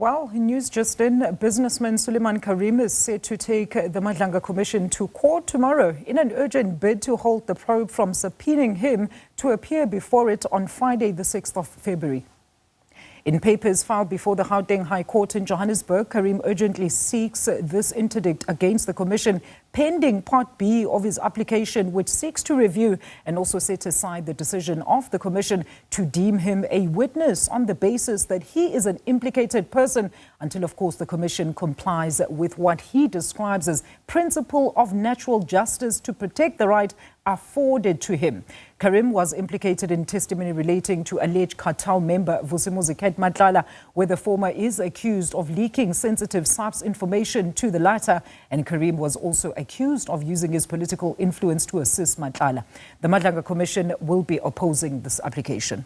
Well, news just in, businessman Suleiman Karim is set to take the Madlanga Commission to court tomorrow in an urgent bid to halt the probe from subpoenaing him to appear before it on Friday, the 6th of February. In papers filed before the Gauteng High Court in Johannesburg, Karim urgently seeks this interdict against the Commission pending Part B of his application, which seeks to review and also set aside the decision of the Commission to deem him a witness on the basis that he is an implicated person until, of course, the Commission complies with what he describes as principle of natural justice to protect the right afforded to him. Karim was implicated in testimony relating to alleged cartel member Vusimuzi Madlanga, where the former is accused of leaking sensitive SAPS information to the latter, and Karim was also accused of using his political influence to assist Madlanga. The Madlanga Commission will be opposing this application.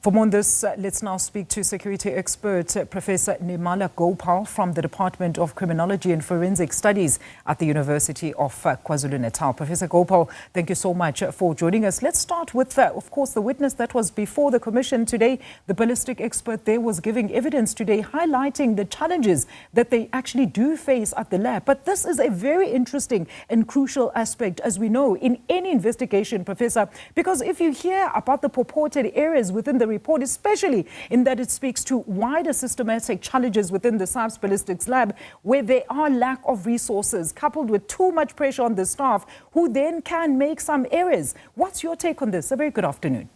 For more on this, let's now speak to security expert Professor Nirmala Gopal from the Department of Criminology and Forensic Studies at the University of KwaZulu-Natal. Professor Gopal, thank you so much for joining us. Let's start with, of course, the witness that was before the Commission today. The ballistic expert there was giving evidence today, highlighting the challenges that they actually do face at the lab. But this is a very interesting and crucial aspect, as we know, in any investigation, Professor, because if you hear about the purported areas within the report, especially in that it speaks to wider systematic challenges within the SAPS ballistics lab, where there are lack of resources coupled with too much pressure on the staff, who then can make some errors. What's your take on this? A very good afternoon.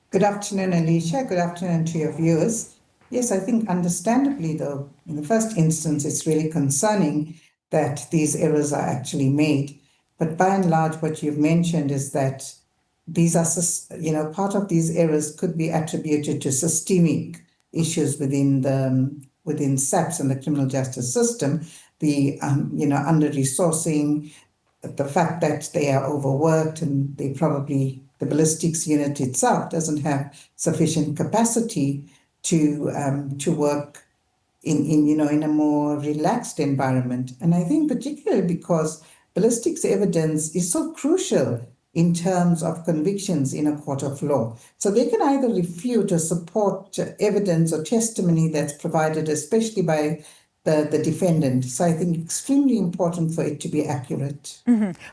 Good afternoon, Alicia. Good afternoon to your viewers. Yes, I think understandably, though, in the first instance, it's really concerning that these errors are actually made. But by and large, what you've mentioned is that these are, part of these errors could be attributed to systemic issues within SAPS and the criminal justice system, the, under-resourcing, the fact that they are overworked and the ballistics unit itself doesn't have sufficient capacity to work in a more relaxed environment. And I think particularly because ballistics evidence is so crucial in terms of convictions in a court of law. So they can either refute or support evidence or testimony that's provided, especially by the defendant. So I think extremely important for it to be accurate.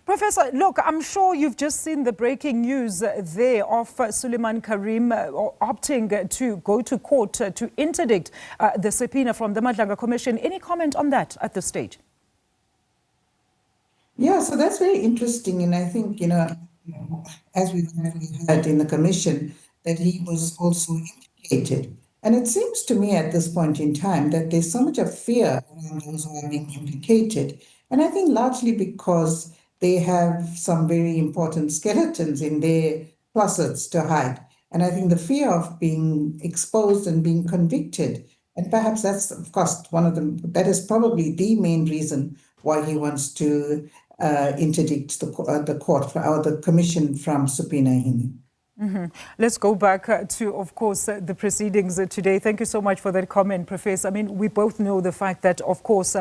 Professor, look, I'm sure you've just seen the breaking news there of Suleiman Karim opting to go to court to interdict the subpoena from the Madlanga Commission. Any comment on that at this stage? Yeah, so that's very interesting. And I think, as we've heard in the Commission, that he was also implicated. And it seems to me at this point in time that there's so much of fear around those who are being implicated. And I think largely because they have some very important skeletons in their closets to hide. And I think the fear of being exposed and being convicted, and perhaps that's, of course, that is probably the main reason why he wants to interdict the court or the Commission from subpoenaing him. Let's go back to, of course, the proceedings today. Thank you so much for that comment, Professor. I mean, we both know the fact that, of course,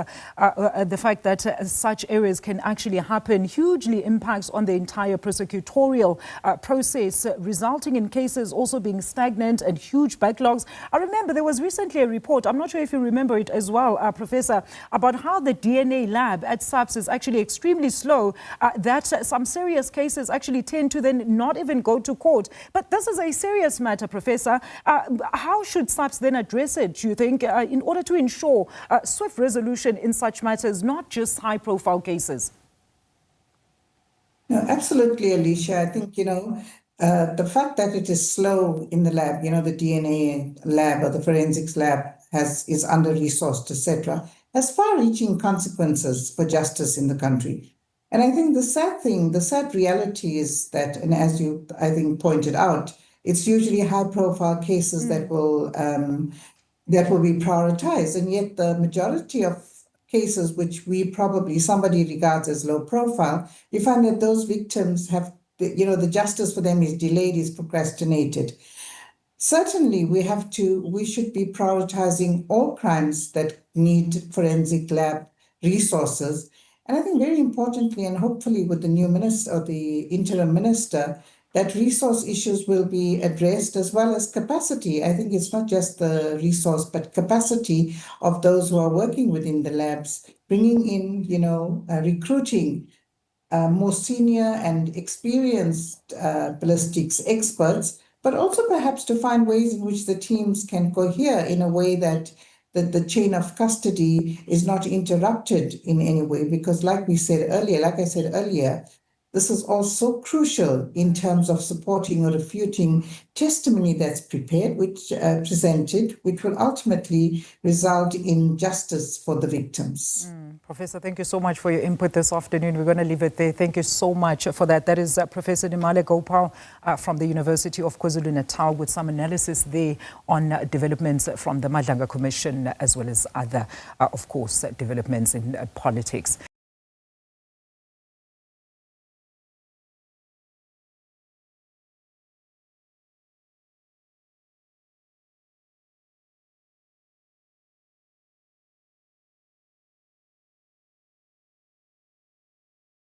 such errors can actually happen hugely impacts on the entire prosecutorial process, resulting in cases also being stagnant and huge backlogs. I remember there was recently a report, I'm not sure if you remember it as well, Professor, about how the DNA lab at SAPS is actually extremely slow, that some serious cases actually tend to then not even go to court. But this is a serious matter, Professor. How should SAPS then address it, do you think, in order to ensure swift resolution in such matters, not just high-profile cases? No, absolutely, Alicia. I think, the fact that it is slow in the lab, the DNA lab or the forensics lab is under-resourced, etc., has far-reaching consequences for justice in the country. And I think the sad reality is that, and as you, I think, pointed out, it's usually high-profile cases that will be prioritized. And yet the majority of cases which somebody regards as low profile, you find that those victims have, the justice for them is delayed, is procrastinated. Certainly, we should be prioritizing all crimes that need forensic lab resources. And I think very importantly, and hopefully with the new minister or the interim minister, that resource issues will be addressed, as well as capacity. I think it's not just the resource, but capacity of those who are working within the labs, bringing in, recruiting more senior and experienced ballistics experts, but also perhaps to find ways in which the teams can cohere in a way that the chain of custody is not interrupted in any way. Because like I said earlier, this is also crucial in terms of supporting or refuting testimony that's presented, which will ultimately result in justice for the victims. Professor, thank you so much for your input this afternoon. We're going to leave it there. Thank you so much for that. That is Professor Nirmala Gopal from the University of KwaZulu-Natal with some analysis there on developments from the Madlanga Commission as well as other, of course, developments in politics.